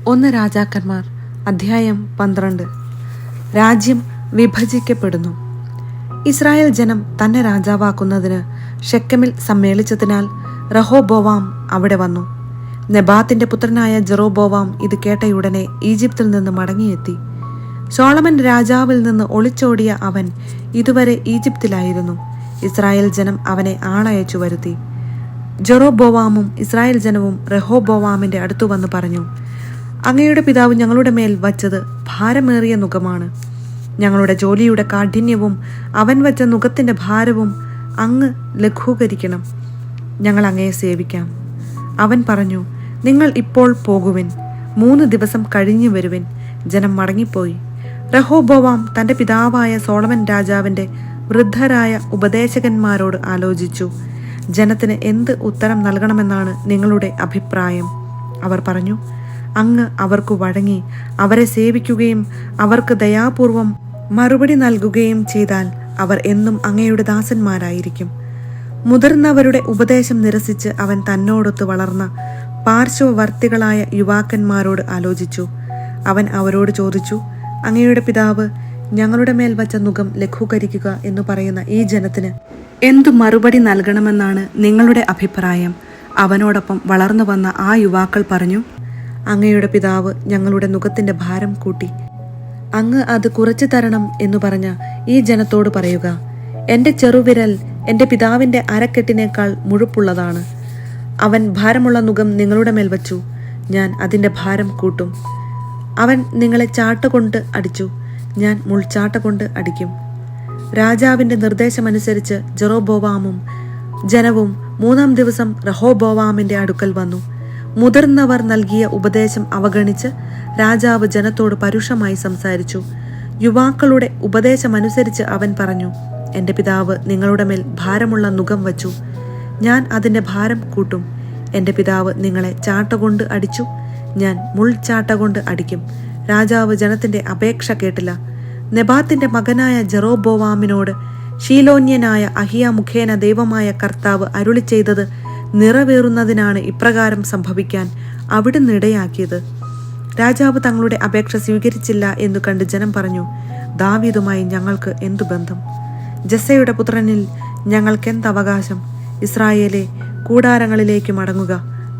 1 രാജാക്കന്മാർ അധ്യായം 12. രാജ്യം വിഭജിക്കപ്പെടുന്നു. ഇസ്രായേൽ ജനം തന്നെ രാജാവാക്കുന്നതിന് ഷെക്കെമിൽ സമ്മേളിച്ചതിനാൽ റഹോബോവാം അവിടെ വന്നു. നെബാത്തിന്റെ പുത്രനായ ജെറോബോവാം ഇത് കേട്ടയുടനെ ഈജിപ്തിൽ നിന്ന് മടങ്ങിയെത്തി. സോളമൻ രാജാവിൽ നിന്ന് ഒളിച്ചോടിയ അവൻ ഇതുവരെ ഈജിപ്തിലായിരുന്നു. ഇസ്രായേൽ ജനം അവനെ ആളയച്ചു വരുത്തി. ജെറോബോവാമും ഇസ്രായേൽ ജനവും റഹോബോവാമിന്റെ അടുത്തു വന്ന് പറഞ്ഞു, അങ്ങയുടെ പിതാവ് ഞങ്ങളുടെ മേൽ വച്ചത് ഭാരമേറിയ നുകമാണ്. ഞങ്ങളുടെ ജോലിയുടെ കാഠിന്യവും അവൻ വച്ച നുകത്തിന്റെ ഭാരവും അങ്ങ് ലഘൂകരിക്കണം. ഞങ്ങൾ അങ്ങയെ സേവിക്കാം. അവൻ പറഞ്ഞു, നിങ്ങൾ ഇപ്പോൾ പോകുവിൻ, 3 ദിവസം കഴിഞ്ഞു വരുവിൻ. ജനം മടങ്ങിപ്പോയി. റഹോബോവാം തന്റെ പിതാവായ സോളമൻ രാജാവിന്റെ വൃദ്ധരായ ഉപദേശകന്മാരോട് ആലോചിച്ചു, ജനത്തിന് എന്ത് ഉത്തരം നൽകണമെന്നാണ് നിങ്ങളുടെ അഭിപ്രായം? അവർ പറഞ്ഞു, അങ്ങ് അവർക്ക് വഴങ്ങി അവരെ സേവിക്കുകയും അവർക്ക് ദയാപൂർവം മറുപടി നൽകുകയും ചെയ്താൽ അവർ എന്നും അങ്ങയുടെ ദാസന്മാരായിരിക്കും. മുതിർന്നവരുടെ ഉപദേശം നിരസിച്ച് അവൻ തന്നോടൊത്ത് വളർന്ന പാർശ്വവർത്തികളായ യുവാക്കന്മാരോട് ആലോചിച്ചു. അവൻ അവരോട് ചോദിച്ചു, അങ്ങയുടെ പിതാവ് ഞങ്ങളുടെ മേൽ വച്ച നുകം ലഘൂകരിക്കുക എന്ന് പറയുന്ന ഈ ജനത്തിന് എന്തു മറുപടി നൽകണമെന്നാണ് നിങ്ങളുടെ അഭിപ്രായം? അവനോടൊപ്പം വളർന്നു വന്ന ആ യുവാക്കൾ പറഞ്ഞു, അങ്ങയുടെ പിതാവ് ഞങ്ങളുടെ നുകത്തിന്റെ ഭാരം കൂട്ടി. അങ്ങ് അത് കുറച്ചു തരണം എന്നു പറഞ്ഞ ഈ ജനത്തോട് പറയുക, എന്റെ ചെറുവിരൽ എന്റെ പിതാവിന്റെ അരക്കെട്ടിനേക്കാൾ മുഴുപ്പുള്ളതാണ്. അവൻ ഭാരമുള്ള നുകം നിങ്ങളുടെ മേൽ വച്ചു, ഞാൻ അതിന്റെ ഭാരം കൂട്ടും. അവൻ നിങ്ങളെ ചാട്ടുകൊണ്ട് അടിച്ചു, ഞാൻ മുൾച്ചാട്ട കൊണ്ട് അടിക്കും. രാജാവിന്റെ നിർദ്ദേശമനുസരിച്ച് ജെറോബോവാമും ജനവും 3-ാം ദിവസം റഹോബോവാമിന്റെ അടുക്കൽ വന്നു. മുതിർന്നവർ നൽകിയ ഉപദേശം അവഗണിച്ച് രാജാവ് ജനത്തോട് പരുഷമായി സംസാരിച്ചു. യുവാക്കളുടെ ഉപദേശമനുസരിച്ച് അവൻ പറഞ്ഞു, എന്റെ പിതാവ് നിങ്ങളുടെ മേൽ ഭാരമുള്ള നുകം വച്ചു, ഞാൻ അതിന്റെ ഭാരം കൂട്ടും. എന്റെ പിതാവ് നിങ്ങളെ ചാട്ടകൊണ്ട് അടിച്ചു, ഞാൻ മുൾച്ചാട്ട കൊണ്ട് അടിക്കും. രാജാവ് ജനത്തിന്റെ അപേക്ഷ കേട്ടില്ല. നെബാത്തിന്റെ മകനായ ജെറോബോവാമിനോട് ശീലോന്യനായ അഹിയ മുഖേന ദൈവമായ കർത്താവ് അരുളി ചെയ്തത് നിറവേറുന്നതിനാണ് ഇപ്രകാരം സംഭവിക്കാൻ അവിടുന്ന് ഇടയാക്കിയത്. രാജാവ് തങ്ങളുടെ അപേക്ഷ സ്വീകരിച്ചില്ല എന്നു കണ്ട് ജനം പറഞ്ഞു, ദാവീദുമായി ഞങ്ങൾക്ക് എന്തു ബന്ധം? ജസ്സയുടെ പുത്രനിൽ ഞങ്ങൾക്കെന്ത് അവകാശം? ഇസ്രായേലെ, കൂടാരങ്ങളിലേക്ക് മടങ്ങുക.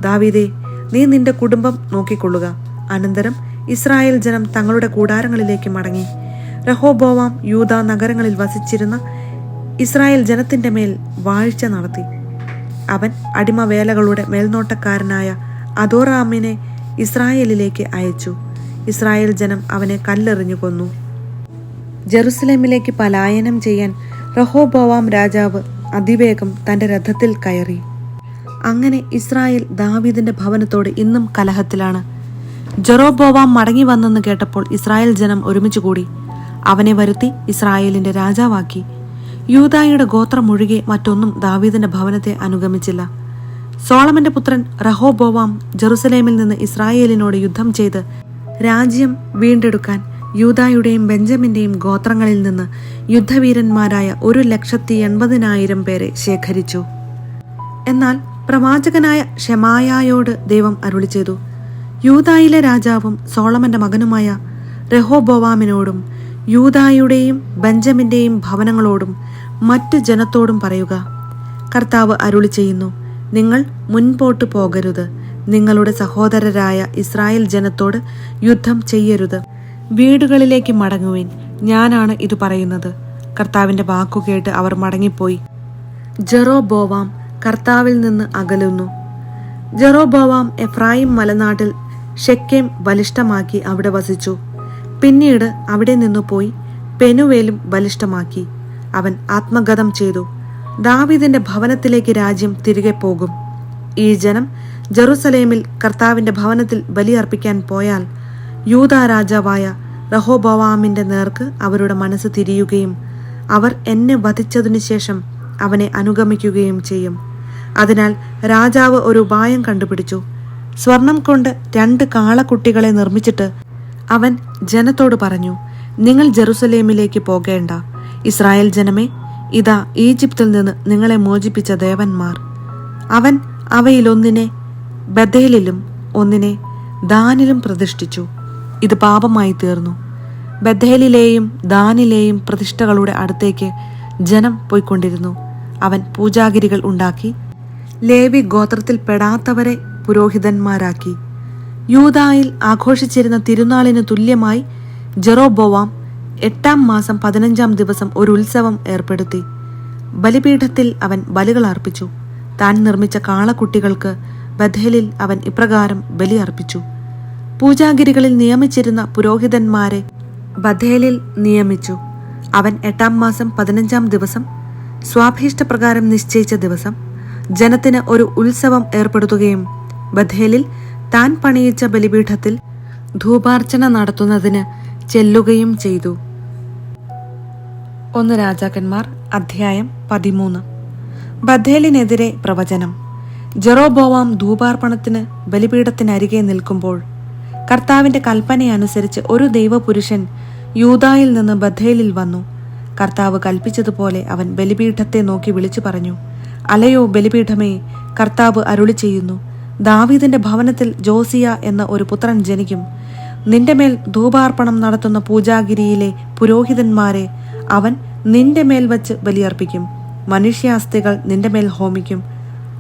ദാവീദേ, നീ നിന്റെ കുടുംബം നോക്കിക്കൊള്ളുക. അനന്തരം ഇസ്രായേൽ ജനം തങ്ങളുടെ കൂടാരങ്ങളിലേക്ക് മടങ്ങി. റഹോബോവാം യൂദാ നഗരങ്ങളിൽ വസിച്ചിരുന്ന ഇസ്രായേൽ ജനത്തിന്റെ മേൽ വാഴ്ച നടത്തി. അവൻ അടിമവേലകളുടെ മേൽനോട്ടക്കാരനായ അദോറാമിനെ ഇസ്രായേലിലേക്ക് അയച്ചു. ഇസ്രായേൽ ജനം അവനെ കല്ലെറിഞ്ഞു കൊന്നു. ജെറുസലേമിലേക്ക് പലായനം ചെയ്യാൻ റഹോബോവാം രാജാവ് അതിവേഗം തന്റെ രഥത്തിൽ കയറി. അങ്ങനെ ഇസ്രായേൽ ദാവീദിന്റെ ഭവനത്തോട് ഇന്നും കലഹത്തിലാണ്. ജെറോബോവാം മടങ്ങി വന്നെന്ന് കേട്ടപ്പോൾ ഇസ്രായേൽ ജനം ഒരുമിച്ച് കൂടി അവനെ വരുത്തി ഇസ്രായേലിന്റെ രാജാവാക്കി. യൂദായുടെ ഗോത്രം ഒഴികെ മറ്റൊന്നും ദാവീദിന്റെ ഭവനത്തെ അനുഗമിച്ചില്ല. സോളമന്റെ പുത്രൻ റഹോബോവാം ജെറുസലേമിൽ നിന്ന് ഇസ്രായേലിനോട് യുദ്ധം ചെയ്ത് രാജ്യം വീണ്ടെടുക്കാൻ യൂദായുടെയും ബെഞ്ചമിന്റെയും ഗോത്രങ്ങളിൽ നിന്ന് യുദ്ധവീരന്മാരായ 1,80,000 പേരെ ശേഖരിച്ചു. എന്നാൽ പ്രവാചകനായ ഷെമായായോട് ദൈവം അരുളി ചെയ്തു, യൂദായിലെ രാജാവും സോളമന്റെ മകനുമായ റഹോബോവാമിനോടും യൂദായുടെയും ബെഞ്ചമിന്റെയും ഭവനങ്ങളോടും മറ്റു ജനത്തോടും പറയുക, കർത്താവ് അരുളി ചെയ്യുന്നു, നിങ്ങൾ മുൻപോട്ട് പോകരുത്. നിങ്ങളുടെ സഹോദരരായ ഇസ്രായേൽ ജനത്തോട് യുദ്ധം ചെയ്യരുത്. വീടുകളിലേക്ക് മടങ്ങുവിൻ. ഞാനാണ് ഇത് പറയുന്നത്. കർത്താവിന്റെ വാക്കുകേട്ട് അവർ മടങ്ങിപ്പോയി. ജെറോബോവാം കർത്താവിൽ നിന്ന് അകലുന്നു. ജെറോബോവാം എഫ്രായിം മലനാട്ടിൽ ഷെക്കേം ബലിഷ്ഠമാക്കി അവിടെ വസിച്ചു. പിന്നീട് അവിടെ നിന്നു പോയി പെനുവേലും ബലിഷ്ഠമാക്കി. അവൻ ആത്മഗതം ചെയ്തു. ദാവീദിന്റെ ഭവനത്തിലേക്ക് രാജ്യം തിരികെ പോകും. ഈ ജനം ജെറുസലേമിൽ കർത്താവിന്റെ ഭവനത്തിൽ ബലിയർപ്പിക്കാൻ പോയാൽ യൂദാ രാജാവായ റഹോബോവാമിന്റെ നേർക്ക് അവരുടെ മനസ്സ് തിരിയുകയും അവർ എന്നെ വധിച്ചതിനു ശേഷം അവനെ അനുഗമിക്കുകയും ചെയ്യും. അതിനാൽ രാജാവ് ഒരു ഉപായം കണ്ടുപിടിച്ചു. സ്വർണം കൊണ്ട് 2 കാളക്കുട്ടികളെ നിർമ്മിച്ചിട്ട് അവൻ ജനത്തോട് പറഞ്ഞു, നിങ്ങൾ ജെറുസലേമിലേക്ക് പോകേണ്ട. ഇസ്രായേൽ ജനമേ, ഇതാ ഈജിപ്തിൽ നിന്ന് നിങ്ങളെ മോചിപ്പിച്ച ദേവന്മാർ. അവൻ അവയിലൊന്നിനെ ബഥേലിലും ഒന്നിനെ ദാനിലും പ്രതിഷ്ഠിച്ചു. ഇത് പാപമായി തീർന്നു. ബഥേലിലെയും ദാനിലെയും പ്രതിഷ്ഠകളുടെ അടുത്തേക്ക് ജനം പോയിക്കൊണ്ടിരുന്നു. അവൻ പൂജാഗിരികൾ ഉണ്ടാക്കി ലേവി ഗോത്രത്തിൽ പെടാത്തവരെ പുരോഹിതന്മാരാക്കി. യൂദായിൽ ആഘോഷിച്ചിരുന്ന തിരുനാളിന് തുല്യമായി ജെറോബോവാം 8-ാം മാസം 15-ാം ദിവസം ഒരു ഉത്സവം ഏർപ്പെടുത്തി. ബലിപീഠത്തിൽ അവൻ ബലികൾ അർപ്പിച്ചു. താൻ നിർമ്മിച്ച കാളക്കുട്ടികൾക്ക് ബഥേലിൽ അവൻ ഇപ്രകാരം ബലി അർപ്പിച്ചു. പൂജാഗിരികളിൽ നിയമിച്ചിരുന്ന പുരോഹിതന്മാരെ ബഥേലിൽ നിയമിച്ചു. അവൻ 8-ാം മാസം 15-ാം ദിവസം, സ്വാഭീഷ്ടപ്രകാരം നിശ്ചയിച്ച ദിവസം, ജനത്തിന് ഒരു ഉത്സവം ഏർപ്പെടുത്തുകയും ബഥേലിൽ താൻ പണിയിച്ച ബലിപീഠത്തിൽ ധൂപാർച്ചന നടത്തുന്നതിന് ചെല്ലുകയും ചെയ്തു. 1 രാജാക്കന്മാർ അധ്യായം 13. ബഥേലിനെതിരെ പ്രവചനം. ജെറോബോവാം ധൂപാർപ്പണത്തിന് ബലിപീഠത്തിനരികെ നിൽക്കുമ്പോൾ കർത്താവിന്റെ കൽപ്പനയനുസരിച്ച് ഒരു ദൈവപുരുഷൻ യൂദായിൽ നിന്ന് ബഥേലിൽ വന്നു. കർത്താവ് കൽപ്പിച്ചതുപോലെ അവൻ ബലിപീഠത്തെ നോക്കി വിളിച്ചു പറഞ്ഞു, അലയോ ബലിപീഠമേ, കർത്താവ് അരുളി ചെയ്യുന്നു, ദാവീദിന്റെ ഭവനത്തിൽ ജോസിയ എന്ന ഒരു പുത്രൻ ജനിക്കും. നിന്റെ മേൽ ധൂപാർപ്പണം നടത്തുന്ന പൂജാഗിരിയിലെ പുരോഹിതന്മാരെ അവൻ നിന്റെ മേൽ വച്ച് ബലിയർപ്പിക്കും. മനുഷ്യാസ്ഥികൾ നിന്റെ മേൽ ഹോമിക്കും.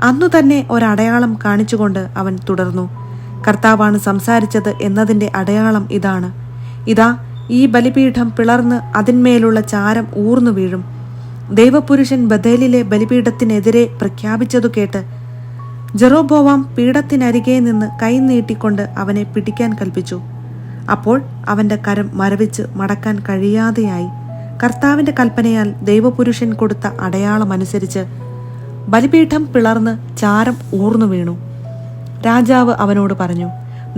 അന്നു തന്നെ ഒരടയാളം കാണിച്ചുകൊണ്ട് അവൻ തുടർന്നു, കർത്താവാണ് സംസാരിച്ചത് എന്നതിന്റെ അടയാളം ഇതാണ്. ഇതാ, ഈ ബലിപീഠം പിളർന്ന് അതിന്മേലുള്ള ചാരം ഊർന്നു വീഴും. ദൈവപുരുഷൻ ബഥേലിലെ ബലിപീഠത്തിനെതിരെ പ്രഖ്യാപിച്ചതു കേട്ട് ജെറോബോവാം പീഠത്തിനരികെ നിന്ന് കൈ നീട്ടിക്കൊണ്ട് അവനെ പിടിക്കാൻ കൽപ്പിച്ചു. അപ്പോൾ അവന്റെ കരം മരവിച്ച് മടക്കാൻ കഴിയാതെയായി. കർത്താവിന്റെ കൽപ്പനയാൽ ദൈവപുരുഷൻ കൊടുത്ത അടയാളമനുസരിച്ച് ബലിപീഠം പിളർന്ന് ചാരം ഊർന്നു വീണു. രാജാവ് അവനോട് പറഞ്ഞു,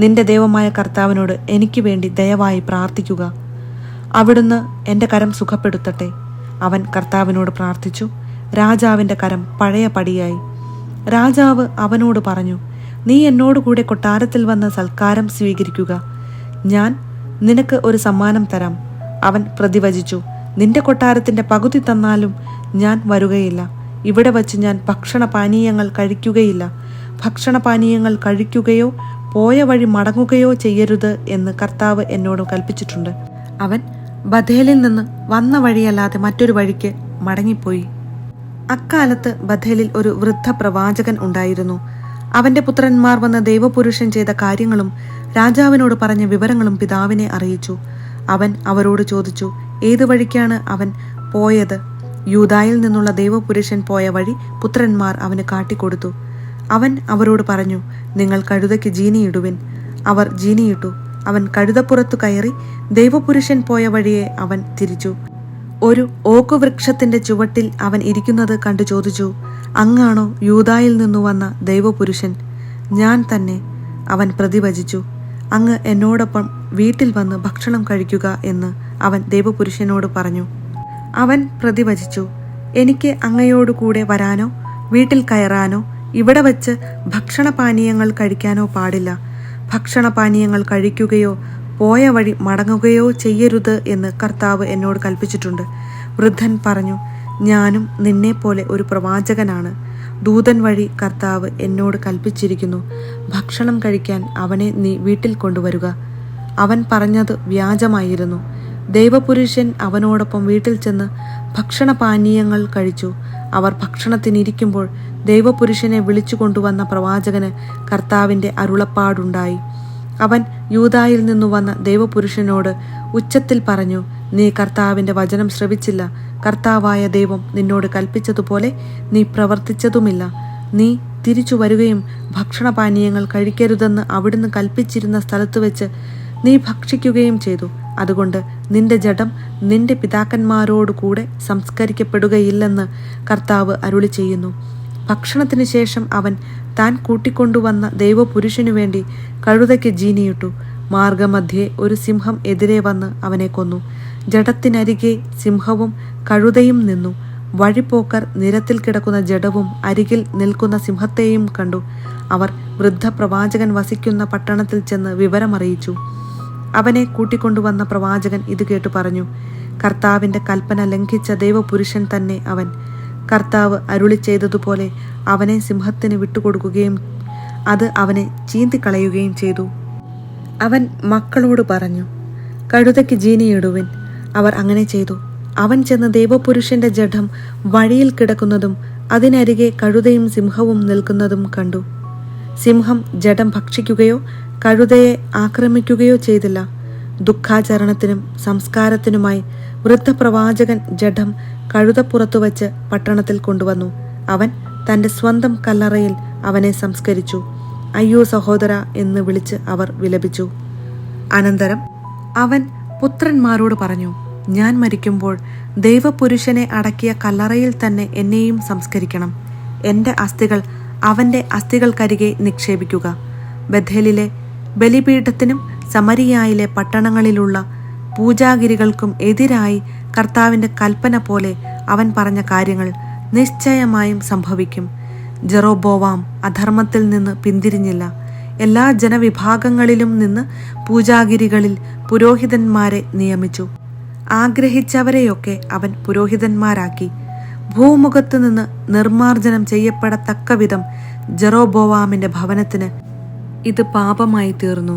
നിന്റെ ദൈവമായ കർത്താവിനോട് എനിക്ക് വേണ്ടി ദയവായി പ്രാർത്ഥിക്കുക. അവിടുന്ന് എൻ്റെ കരം സുഖപ്പെടുത്തട്ടെ. അവൻ കർത്താവിനോട് പ്രാർത്ഥിച്ചു. രാജാവിൻ്റെ കരം പഴയ പടിയായി. രാജാവ് അവനോട് പറഞ്ഞു, നീ എന്നോട് കൂടെ കൊട്ടാരത്തിൽ വന്ന് സൽക്കാരം സ്വീകരിക്കുക. ഞാൻ നിനക്ക് ഒരു സമ്മാനം തരാം. അവൻ പ്രതിവചിച്ചു, നിന്റെ കൊട്ടാരത്തിൻ്റെ പകുതി തന്നാലും ഞാൻ വരുകയില്ല. ഇവിടെ വച്ച് ഞാൻ ഭക്ഷണപാനീയങ്ങൾ കഴിക്കുകയില്ല. ഭക്ഷണപാനീയങ്ങൾ കഴിക്കുകയോ പോയ വഴി മടങ്ങുകയോ ചെയ്യരുത് എന്ന് കർത്താവ് എന്നോട് കൽപ്പിച്ചിട്ടുണ്ട്. അവൻ ബഥേലിൽ നിന്ന് വന്ന വഴിയല്ലാതെ മറ്റൊരു വഴിക്ക് മടങ്ങിപ്പോയി. അക്കാലത്ത് ബഥേലിൽ ഒരു വൃദ്ധ പ്രവാചകൻ ഉണ്ടായിരുന്നു. അവന്റെ പുത്രന്മാർ വന്ന ദൈവപുരുഷൻ ചെയ്ത കാര്യങ്ങളും രാജാവിനോട് പറഞ്ഞ വിവരങ്ങളും പിതാവിനെ അറിയിച്ചു. അവൻ അവരോട് ചോദിച്ചു, ഏതു വഴിക്കാണ് അവൻ പോയത്? യൂദായിൽ നിന്നുള്ള ദൈവപുരുഷൻ പോയ വഴി പുത്രന്മാർ അവന് കാട്ടിക്കൊടുത്തു. അവൻ അവരോട് പറഞ്ഞു, നിങ്ങൾ കഴുതയ്ക്ക് ജീനിയിടുവിൻ. അവർ ജീനിയിട്ടു. അവൻ കഴുതപ്പുറത്തു കയറി ദൈവപുരുഷൻ പോയ വഴിയെ അവൻ തിരിച്ചു. ഒരു ഓക്കുവൃക്ഷത്തിന്റെ ചുവട്ടിൽ അവൻ ഇരിക്കുന്നത് കണ്ടു ചോദിച്ചു, അങ്ങാണോ യൂദായിൽ നിന്നു വന്ന ദൈവപുരുഷൻ? ഞാൻ തന്നെ. അവൻ പ്രതിവചിച്ചു, അങ്ങ് എന്നോടൊപ്പം വീട്ടിൽ വന്ന് ഭക്ഷണം കഴിക്കുക എന്ന് അവൻ ദൈവപുരുഷനോട് പറഞ്ഞു. അവൻ പ്രതിവചിച്ചു, എനിക്ക് അങ്ങയോടു കൂടെ വരാനോ വീട്ടിൽ കയറാനോ ഇവിടെ വച്ച് ഭക്ഷണപാനീയങ്ങൾ കഴിക്കാനോ പാടില്ല. ഭക്ഷണപാനീയങ്ങൾ കഴിക്കുകയോ പോയ വഴി മടങ്ങുകയോ ചെയ്യരുത് എന്ന് കർത്താവ് എന്നോട് കൽപ്പിച്ചിട്ടുണ്ട്. വൃദ്ധൻ പറഞ്ഞു, ഞാനും നിന്നെപ്പോലെ ഒരു പ്രവാചകനാണ്. ദൂതൻ വഴി കർത്താവ് എന്നോട് കൽപ്പിച്ചിരിക്കുന്നു, ഭക്ഷണം കഴിക്കാൻ അവനെ നീ വീട്ടിൽ കൊണ്ടുവരുക. അവൻ പറഞ്ഞത് വ്യാജമായിരുന്നു. ദൈവപുരുഷൻ അവനോടൊപ്പം വീട്ടിൽ ചെന്ന് ഭക്ഷണപാനീയങ്ങൾ കഴിച്ചു. അവർ ഭക്ഷണത്തിനിരിക്കുമ്പോൾ ദൈവപുരുഷനെ വിളിച്ചു കൊണ്ടുവന്ന പ്രവാചകന് കർത്താവിൻ്റെ അരുളപ്പാടുണ്ടായി. അവൻ യൂദായിൽ നിന്നു വന്ന ദൈവപുരുഷനോട് ഉച്ചത്തിൽ പറഞ്ഞു, നീ കർത്താവിൻ്റെ വചനം ശ്രവിച്ചില്ല. കർത്താവായ ദൈവം നിന്നോട് കൽപ്പിച്ചതുപോലെ നീ പ്രവർത്തിച്ചതുമില്ല. നീ തിരിച്ചു വരികയും ഭക്ഷണപാനീയങ്ങൾ കഴിക്കരുതെന്ന് അവിടുന്ന് കൽപ്പിച്ചിരുന്ന സ്ഥലത്ത് വെച്ച് നീ ഭക്ഷിക്കുകയും ചെയ്തു. അതുകൊണ്ട് നിന്റെ ജഡം നിന്റെ പിതാക്കന്മാരോടു കൂടെ സംസ്കരിക്കപ്പെടുകയില്ലെന്ന് കർത്താവ് അരുളി ചെയ്യുന്നു. ഭക്ഷണത്തിന് ശേഷം അവൻ താൻ കൂട്ടിക്കൊണ്ടുവന്ന ദൈവപുരുഷനു വേണ്ടി കഴുതയ്ക്ക് ജീനിയിട്ടു. മാർഗമധ്യേ ഒരു സിംഹം എതിരെ വന്ന് അവനെ കൊന്നു. ജഡത്തിനരികെ സിംഹവും കഴുതയും നിന്നു. വഴിപോക്കർ നിരത്തിൽ കിടക്കുന്ന ജഡവും അരികിൽ നിൽക്കുന്ന സിംഹത്തെയും കണ്ടു. അവർ വൃദ്ധ പ്രവാചകൻ വസിക്കുന്ന പട്ടണത്തിൽ ചെന്ന് വിവരമറിയിച്ചു. അവനെ കൂട്ടിക്കൊണ്ടുവന്ന പ്രവാചകൻ ഇത് കേട്ടു പറഞ്ഞു, കർത്താവിൻ്റെ കൽപ്പന ലംഘിച്ച ദൈവപുരുഷൻ തന്നെ അവൻ. കർത്താവ് അരുളി ചെയ്തതുപോലെ അവനെ സിംഹത്തിന് വിട്ടുകൊടുക്കുകയും അത് അവനെ ചീന്തിക്കളയുകയും ചെയ്തു. അവൻ മക്കളോട് പറഞ്ഞു, കഴുതയ്ക്ക് ജീനിയിടുവിൻ. അവർ അങ്ങനെ ചെയ്തു. അവൻ ചെന്ന് ദൈവപുരുഷന്റെ ജഡം വഴിയിൽ കിടക്കുന്നതും അതിനരികെ കഴുതയും സിംഹവും നിൽക്കുന്നതും കണ്ടു. സിംഹം ജഡം ഭക്ഷിക്കുകയോ കഴുതയെ ആക്രമിക്കുകയോ ചെയ്തില്ല. ദുഃഖാചരണത്തിനും സംസ്കാരത്തിനുമായി വൃദ്ധപ്രവാചകൻ ജഡം കഴുതപ്പുറത്തു വച്ച് പട്ടണത്തിൽ കൊണ്ടുവന്നു. അവൻ തൻ്റെ സ്വന്തം കല്ലറയിൽ അവനെ സംസ്കരിച്ചു. അയ്യോ സഹോദര എന്ന് വിളിച്ച് അവർ വിലപിച്ചു. അനന്തരം അവൻ പുത്രന്മാരോട് പറഞ്ഞു, ഞാൻ മരിക്കുമ്പോൾ ദൈവപുരുഷനെ അടക്കിയ കല്ലറയിൽ തന്നെ എന്നെയും സംസ്കരിക്കണം. എൻ്റെ അസ്ഥികൾ അവൻ്റെ അസ്ഥികൾക്കരികെ നിക്ഷേപിക്കുക. ബഥേലിലെ ബലിപീഠത്തിനും സമരിയായിലെ പട്ടണങ്ങളിലുള്ള പൂജാഗിരികൾക്കും എതിരായി കർത്താവിൻ്റെ കൽപ്പന പോലെ അവൻ പറഞ്ഞ കാര്യങ്ങൾ നിശ്ചയമായും സംഭവിക്കും. ജെറോബോവാം അധർമ്മത്തിൽ നിന്ന് പിന്തിരിഞ്ഞില്ല. എല്ലാ ജനവിഭാഗങ്ങളിലും നിന്ന് പൂജാഗിരികളിൽ പുരോഹിതന്മാരെ നിയമിച്ചു. ആഗ്രഹിച്ചവരെയൊക്കെ അവൻ പുരോഹിതന്മാരാക്കി. ഭൂമുഖത്ത് നിന്ന് നിർമാർജനം ചെയ്യപ്പെടത്തക്ക വിധം ജെറോബോവാമിൻ്റെ ഭവനത്തിന് ഇത് പാപമായി തീർന്നു.